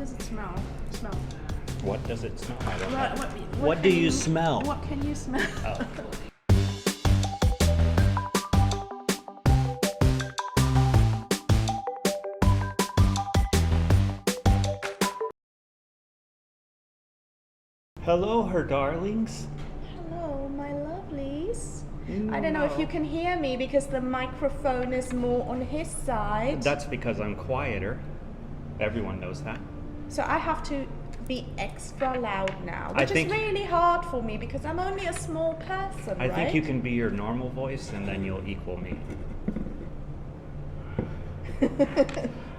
does it smell? What does it smell? I don't know. What do you smell? What can you smell? Oh. Hello, her darlings. Hello, my lovelies. I don't know if you can hear me because the microphone is more on his side. That's because I'm quieter. Everyone knows that. So I have to be extra loud now, which is really hard for me because I'm only a small person, I think you can be your normal voice and then you'll equal me.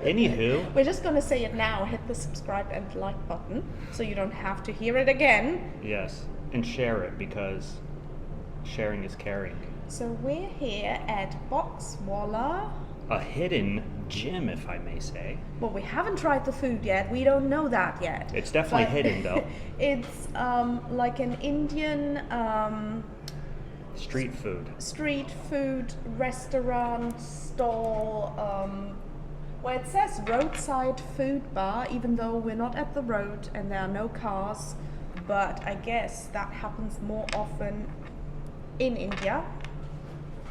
Anywho. We're just going to say it now. Hit the subscribe and like button so you don't have to hear it again. Yes, and share it because sharing is caring. So we're here at Boxwallah. A hidden gem, if I may say. Well, we haven't tried the food yet. We don't know that yet. It's definitely hidden, though. It's like an Indian street food restaurant stall where it says roadside food bar, even though we're not at the road and there are no cars. But I guess that happens more often in India.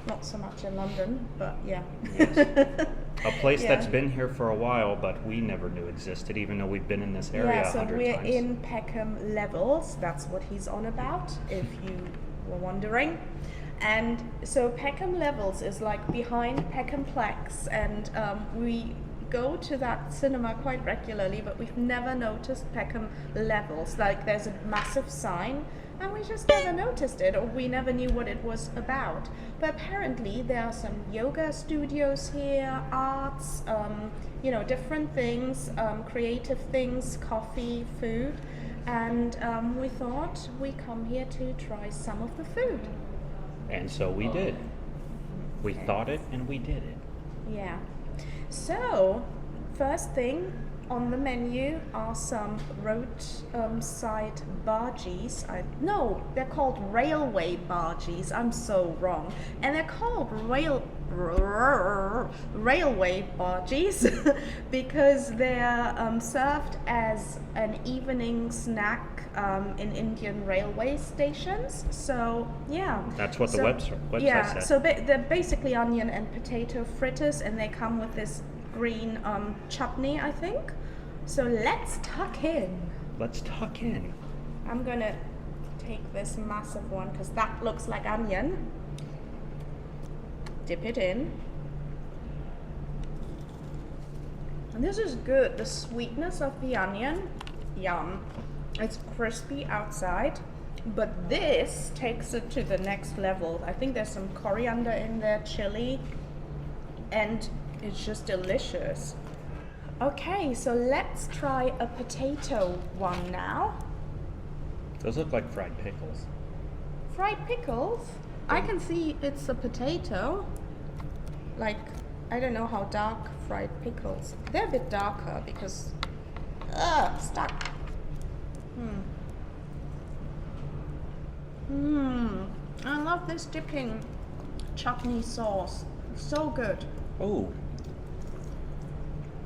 Not so much in London, but yeah. Yes. A place that's been here for a while, but we never knew existed, even though we've been in this area 100 times. Yeah, so we're in Peckham Levels. That's what he's on about, if you were wondering. And so Peckham Levels is like behind Peckham Plex, and we go to that cinema quite regularly, but we've never noticed Peckham Levels. Like there's a massive sign, and we just never noticed it, or we never knew what it was about. But apparently there are some yoga studios here, arts, different things, creative things, coffee, food, and we thought we come here to try some of the food. And so we did. We thought it and we did it. Yeah. So, first thing on the menu are some roadside bhajis. No, they're called Railway Bhajis. I'm so wrong. And they're called Railway Bhajis because they're served as an evening snack in Indian railway stations. So, yeah. That's what the website said. So they're basically onion and potato fritters, and they come with this green chutney, I think. So let's tuck in. I'm gonna take this massive one because that looks like onion. Dip it in. And this is good. The sweetness of the onion, yum. It's crispy outside, but this takes it to the next level. I think there's some coriander in there, chili, and it's just delicious. Okay, so let's try a potato one now. Those look like fried pickles. Fried pickles? I can see it's a potato. Like, I don't know how dark fried pickles. They're a bit darker because, stuck. I love this dipping chutney sauce. It's so good. Oh.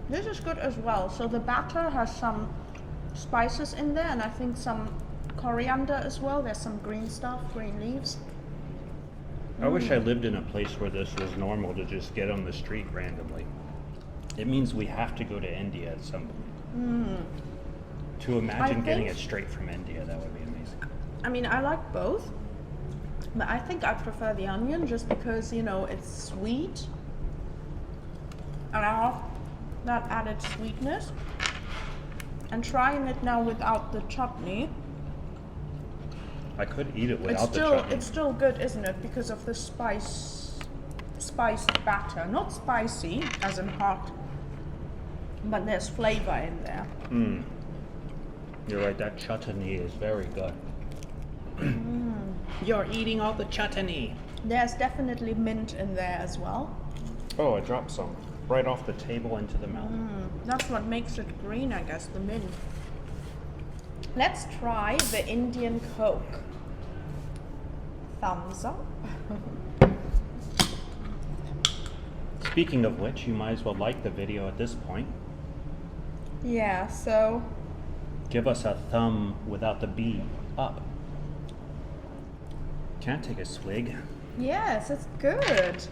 This is good as well. So the batter has some spices in there, and I think some coriander as well. There's some green stuff, green leaves. I wish I lived in a place where this was normal to just get on the street randomly. It means we have to go to India at some point. To imagine getting it straight from India, that would be amazing. I mean, I like both, but I think I prefer the onion just because, it's sweet. And I love that added sweetness. And trying it now without the chutney. I could eat it without the chutney. It's still good, isn't it? Because of the spiced batter. Not spicy, as in hot, but there's flavor in there. You're right, that chutney is very good. You're eating all the chutney. There's definitely mint in there as well. Oh, I dropped some. Right off the table into the mouth. That's what makes it green, I guess, the mint. Let's try the Indian Coke. Thumbs up. Speaking of which, you might as well like the video at this point. Yeah, so Give us a thumb without the B up. Can I take a swig? yes, it's good.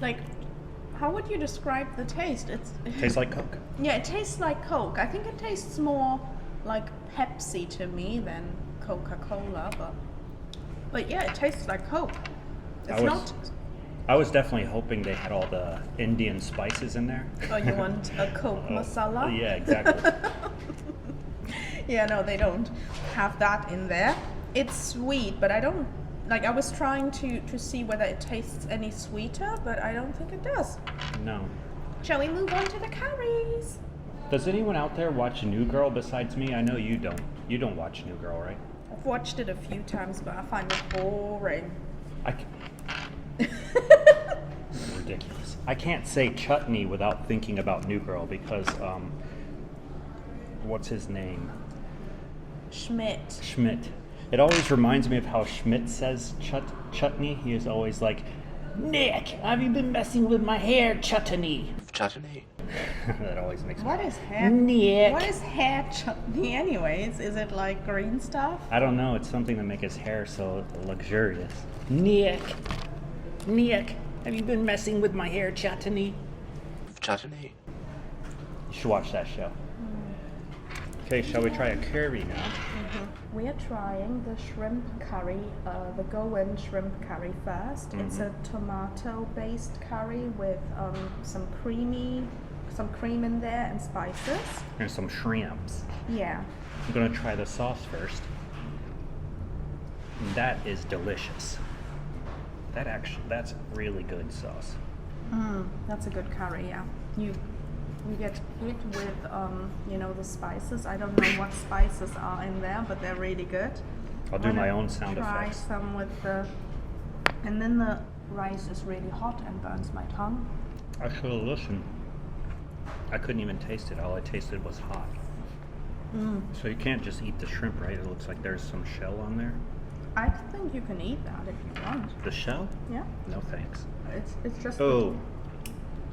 Like, how would you describe the taste? Tastes like Coke. Yeah, it tastes like Coke. I think it tastes more like Pepsi to me than Coca-Cola, but yeah, it tastes like Coke. It's not. I was definitely hoping they had all the Indian spices in there. Oh, you want a Coke masala? Yeah, exactly. Yeah, no, they don't have that in there. It's sweet, but I don't like. I was trying to see whether it tastes any sweeter, but I don't think it does. No. Shall we move on to the curries? Does anyone out there watch New Girl besides me? I know you don't. You don't watch New Girl, right? I've watched it a few times, but I find it boring. Ridiculous. I can't say Chutney without thinking about New Girl because, what's his name? Schmidt. It always reminds me of how Schmidt says Chutney. He is always like, Nick, have you been messing with my hair, Chutney? Chutney. That always makes me What is hair? Nick. What is hair chutney, anyways? Is it like green stuff? I don't know. It's something to make his hair so luxurious. Nick, have you been messing with my hair, Chutney? Chutney. You should watch that show. Okay, shall we try a curry now? We are trying the shrimp curry, the Goan shrimp curry first. It's a tomato-based curry with some cream in there and spices. And some shrimps. Yeah. I'm gonna try the sauce first. And that is delicious. That's really good sauce. That's a good curry, yeah. You get hit with, the spices. I don't know what spices are in there, but they're really good. I'll do my own sound try effects. some with the, and then the rice is really hot and burns my tongue. I should have listened. I couldn't even taste it. All I tasted was hot. So you can't just eat the shrimp, right? It looks like there's some shell on there. I think you can eat that if you want. The shell? Yeah. No thanks. It's just. Oh,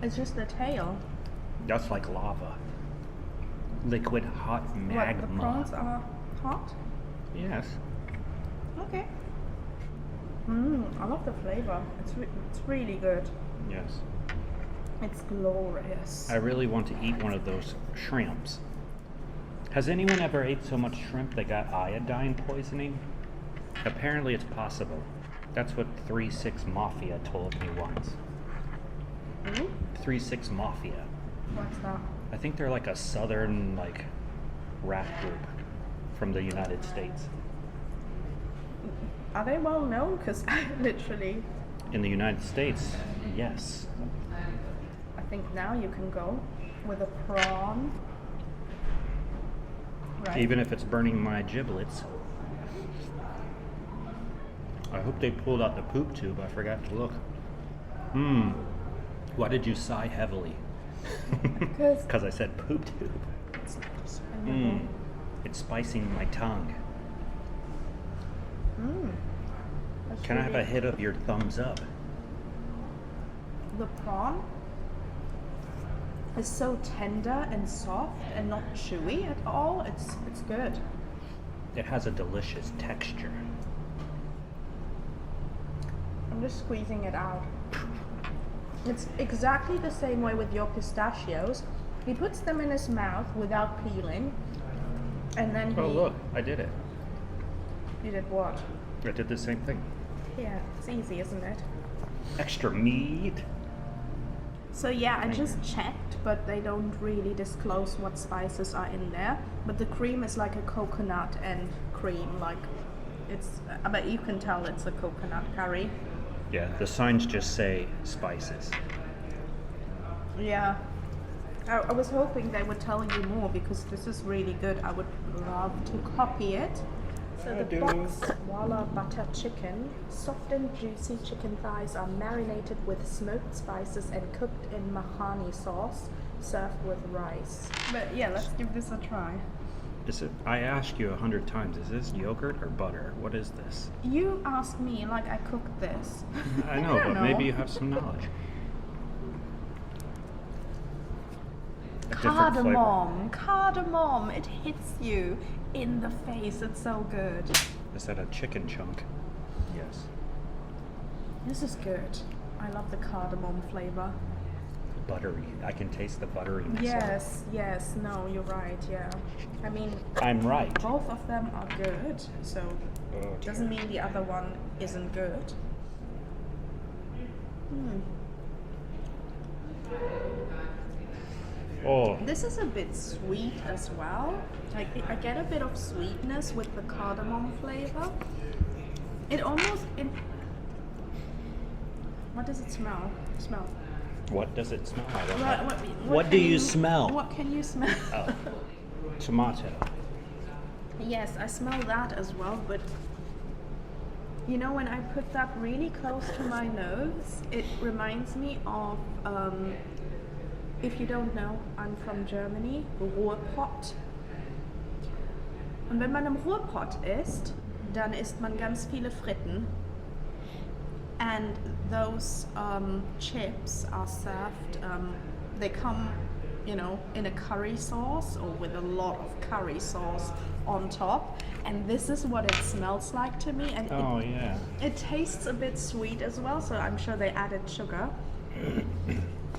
It's just the tail. that's like lava. Liquid hot magma. What, the prawns are hot? Yes. Okay. I love the flavor. It's really good. Yes. It's glorious. I really want to eat one of those shrimps. Has anyone ever ate so much shrimp they got iodine poisoning? Apparently it's possible. That's what 3-6 Mafia told me once. Ooh, 3-6 Mafia. what's that? I think they're like a southern rap group from the United States. Are they well known? Because I literally, In the United States, yes. I think now you can go with a prawn. Right. Even if it's burning my giblets. I hope they pulled out the poop tube. I forgot to look. Why did you sigh heavily? Because I said poop tube. It's spicing my tongue. Can I have a hit of your thumbs up? The prawn is so tender and soft and not chewy at all. It's good. It has a delicious texture. I'm just squeezing it out. It's exactly the same way with your pistachios. He puts them in his mouth without peeling, and then Oh look, I did it. You did what? I did the same thing. Yeah, it's easy, isn't it? Extra meat. So yeah, I just checked, but they don't really disclose what spices are in there. But the cream is like a coconut and cream, I bet you can tell it's a coconut curry. Yeah, the signs just say spices. Yeah. I was hoping they would tell you more because this is really good. I would love to copy it. So the Boxwallah butter chicken, soft and juicy chicken thighs are marinated with smoked spices and cooked in mahani sauce, served with rice. But yeah, let's give this a try. I asked you 100 times, is this yogurt or butter? What is this? You asked me like I cooked this. I know, but maybe you have some knowledge. a different flavor. Cardamom. It hits you in the face. It's so good. Is that a chicken chunk? Yes. This is good. I love the cardamom flavor. Buttery. I can taste the butteriness. Yes. No, you're right. Yeah. I mean, I'm right. both of them are good, so doesn't mean the other one isn't good. Oh, This is a bit sweet as well. Like I get a bit of sweetness with the cardamom flavor. It almost. What does it smell? what does it smell? I don't What, know. what What do can you smell? What can you smell? Oh, tomato. Yes, I smell that as well, but you know, when I put that really close to my nose, it reminds me of, if you don't know, I'm from Germany, Ruhrpott. Und wenn man im Ruhrpott isst, dann isst man ganz viele Fritten. And those chips are served, they come, you know, in a curry sauce or with a lot of curry sauce on top. And this is what it smells like to me. And Oh, yeah. it tastes a bit sweet as well, so I'm sure they added sugar.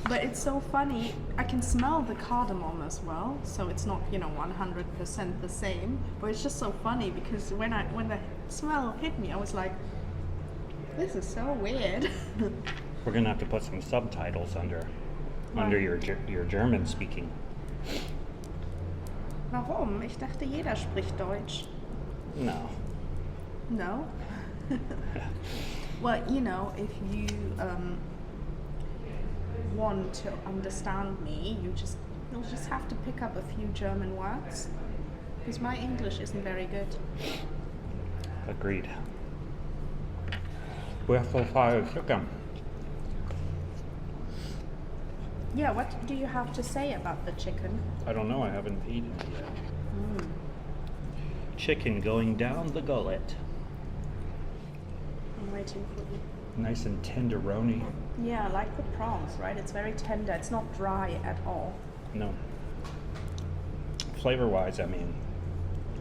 But it's so funny, I can smell the cardamom as well, so it's not, you know, 100% the same. But it's just so funny because when the smell hit me, I was like, this is so weird. We're gonna have to put some subtitles under your German speaking. Warum? Ich dachte, jeder spricht Deutsch. No. No? Well, you know, if you want to understand me, you'll just have to pick up a few German words. Because my English isn't very good. Agreed. We're so far chicken. Yeah, what do you have to say about the chicken? I don't know. I haven't eaten it yet. Chicken going down the gullet. I'm waiting for you. Nice and tenderoni. Yeah, like the prawns, right? It's very tender. It's not dry at all. No. Flavor-wise, I mean,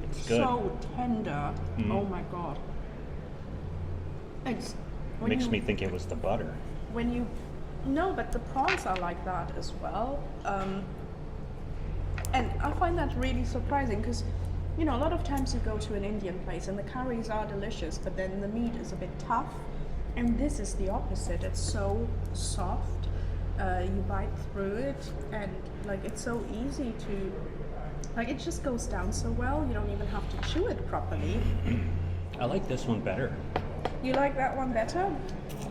it's good. So tender. Mhm. Oh my god. It's when Makes you- me think it was the butter. When you no, but the prawns are like that as well. And I find that really surprising because, you know, a lot of times you go to an Indian place and the curries are delicious, but then the meat is a bit tough. And this is the opposite. It's so soft. You bite through it, and like it's so easy to, like it just goes down so well. You don't even have to chew it properly. I like this one better. You like that one better?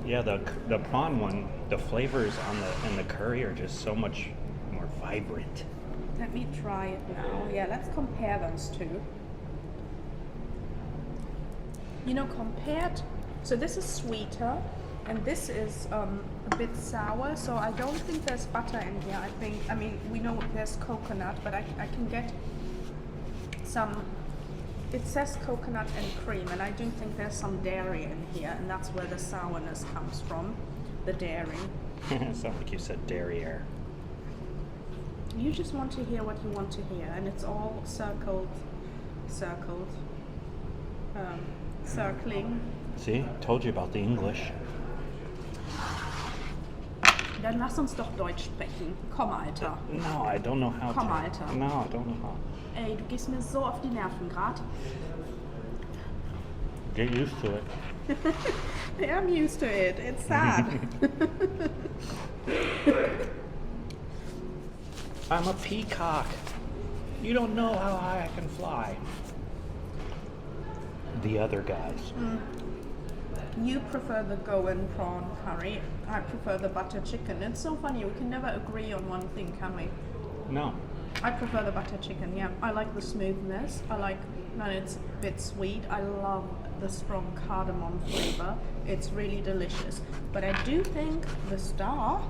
Yeah, the prawn one, the flavors in the curry are just so much more vibrant. Let me try it now. Yeah, let's compare those two. You know, so this is sweeter, and this is a bit sour, so I don't think there's butter in here. I mean, we know there's coconut, but I can get some, it says coconut and cream, and I do think there's some dairy in here, and that's where the sourness comes from, the dairy. Sounds like you said derriere. You just want to hear what you want to hear, and it's all circling. See, told you about the English. Dann lass uns doch Deutsch sprechen. Komm, Alter. No, I don't know how Komm, to. Alter. No, I don't know how. Ey, du gehst mir so auf die Nerven grad. Get used to it. I'm used to it. It's sad. I'm a peacock. You don't know how high I can fly. The other guys. You prefer the Goan Prawn Curry. I prefer the butter chicken. It's so funny. We can never agree on one thing, can we? No. I prefer the butter chicken, yeah. I like the smoothness. I like that it's a bit sweet. I love the strong cardamom flavor. It's really delicious. But I do think the star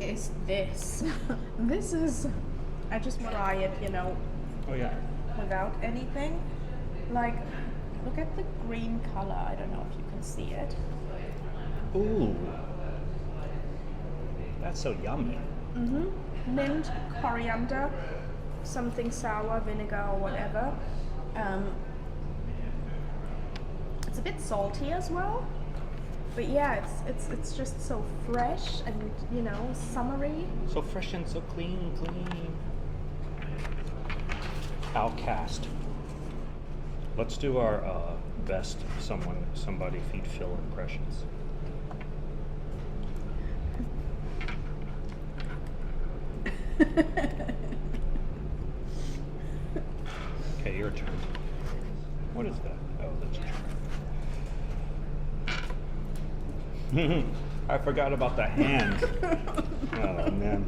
is this. This is, I just try it, you know, Oh yeah. without anything. Like, look at the green color. I don't know if you can see it. Ooh. That's so yummy. mint, coriander, something sour, vinegar or whatever. It's a bit salty as well, but yeah, it's just so fresh and, you know, summery. So fresh and so clean. Outcast. Let's do our best somebody feed Phil impressions. Okay, your turn. What is that? Oh, that's your turn. I forgot about the hand. Oh man.